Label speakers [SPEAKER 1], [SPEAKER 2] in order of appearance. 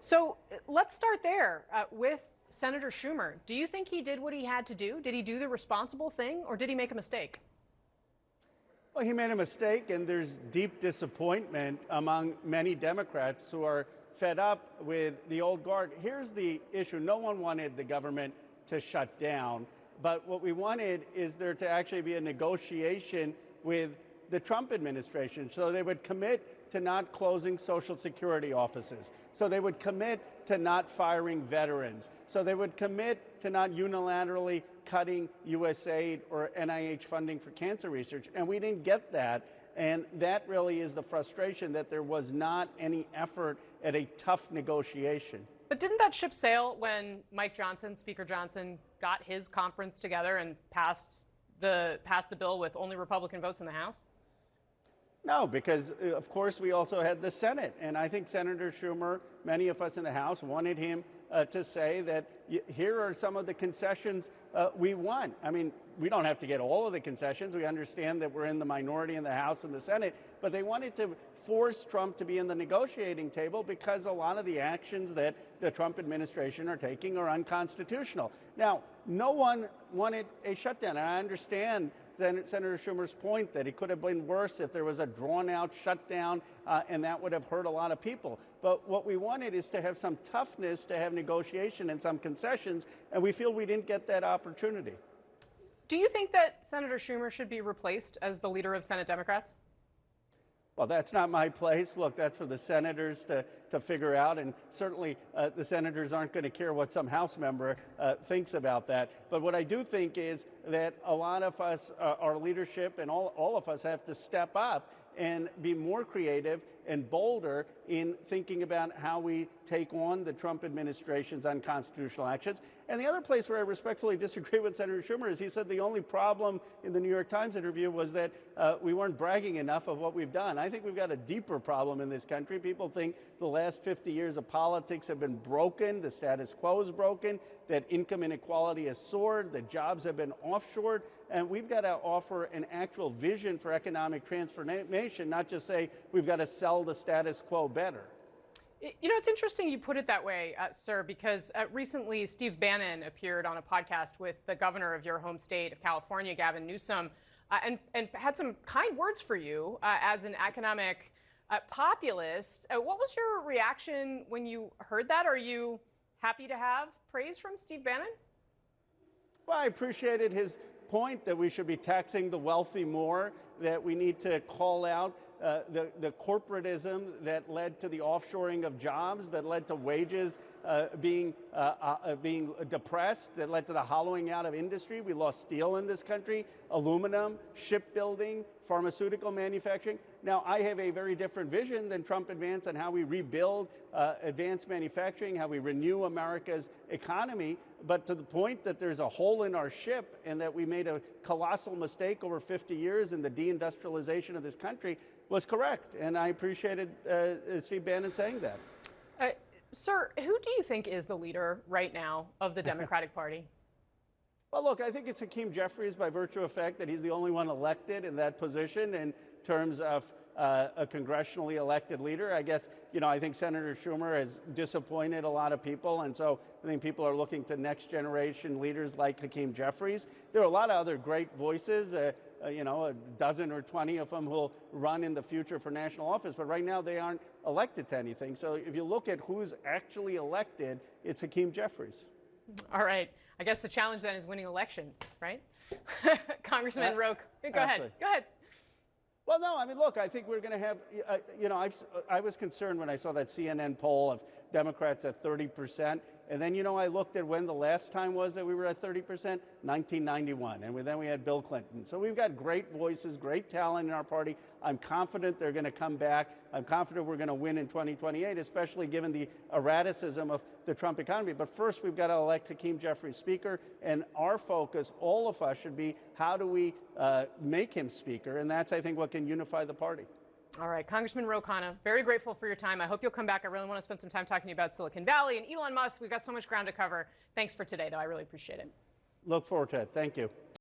[SPEAKER 1] So let's start there with Senator Schumer. Do you think he did what he had to do? Did he do the responsible thing, or did he make a mistake?
[SPEAKER 2] Well, he made a mistake, and there's deep disappointment among many Democrats who are fed up with the old guard. Here's the issue. No one wanted the government to shut down, but what we wanted is there to actually be a negotiation with the Trump administration, so they would commit to not closing Social Security offices, so they would commit to not firing veterans, so they would commit to not unilaterally cutting USAID or NIH funding for cancer research. And we didn't get that. And that really is the frustration, that there was not any effort at a tough negotiation.
[SPEAKER 1] But didn't that ship sail when Mike Johnson, Speaker Johnson, got his conference together and passed the bill with only Republican votes in the House?
[SPEAKER 2] No, because, of course, we also had the Senate. And I think Senator Schumer, many of us in the House, wanted him to say that here are some of the concessions we want. I mean, we don't have to get all of the concessions. We understand that we're in the minority in the House and the Senate. But they wanted to force Trump to be in the negotiating table because a lot of the actions that the Trump administration are taking are unconstitutional. Now, no one wanted a shutdown. And I understand Senator Schumer's point that it could have been worse if there was a drawn-out shutdown, and that would have hurt a lot of people. But what we wanted is to have some toughness, to have negotiation and some concessions, and we feel we didn't get that opportunity.
[SPEAKER 1] Do you think that Senator Schumer should be replaced as the leader of Senate Democrats?
[SPEAKER 2] Well, that's not my place. Look, that's for the senators to figure out, and certainly the senators aren't going to care what some House member thinks about that. But what I do think is that a lot of us, our leadership, and all of us have to step up and be more creative and bolder in thinking about how we take on the Trump administration's unconstitutional actions. And the other place where I respectfully disagree with Senator Schumer is he said the only problem in the New York Times interview was that we weren't bragging enough of what we've done. I think we've got a deeper problem in this country. People think the last 50 years of politics have been broken, the status quo is broken, that income inequality has soared, that jobs have been offshored, and we've got to offer an actual vision for economic transformation, not just say we've got to sell the status quo better.
[SPEAKER 1] You know, it's interesting you put it that way, sir, because recently Steve Bannon appeared on a podcast with the governor of your home state of California, Gavin Newsom, and had some kind words for you as an economic populist. What was your reaction when you heard that? Are you happy to have praise from Steve Bannon?
[SPEAKER 2] Well, I appreciated his point that we should be taxing the wealthy more, that we need to call out the corporatism that led to the offshoring of jobs, that led to wages being depressed, that led to the hollowing out of industry. We lost steel in this country, aluminum, shipbuilding, pharmaceutical manufacturing. Now, I have a very different vision than Trump advanced on how we rebuild advanced manufacturing, how we renew America's economy. But to the point that there's a hole in our ship and that we made a colossal mistake over 50 years in the deindustrialization of this country was correct. And I appreciated Steve Bannon saying that.
[SPEAKER 1] Sir, who do you think is the leader right now of the Democratic Party?
[SPEAKER 2] Well, look, I think it's Hakeem Jeffries by virtue of the fact that he's the only one elected in that position in terms of a congressionally elected leader. I guess, I think Senator Schumer has disappointed a lot of people, and so I think people are looking to next generation leaders like Hakeem Jeffries. There are a lot of other great voices, a dozen or 20 of them will run in the future for national office, but right now they aren't elected to anything. So if you look at who's actually elected, it's Hakeem Jeffries.
[SPEAKER 1] All right. I guess the challenge then is winning elections, right? Congressman Roque, go ahead. Go ahead.
[SPEAKER 2] Well, no, I mean, look, I think we're going to have, I was concerned when I saw that CNN poll of Democrats at 30%. And then, I looked at when the last time was that we were at 30%, 1991. And then we had Bill Clinton. So we've got great voices, great talent in our party. I'm confident they're going to come back. I'm confident we're going to win in 2028, especially given the erraticism of the Trump economy. But first, we've got to elect Hakeem Jeffries Speaker. And our focus, all of us, should be how do we make him Speaker? And that's, I think, what can unify the party.
[SPEAKER 1] All right, Congressman Khanna, very grateful for your time. I hope you'll come back. I really want to spend some time talking to you about Silicon Valley and Elon Musk. We've got so much ground to cover. Thanks for today, though. I really appreciate it.
[SPEAKER 2] Look forward to it. Thank you.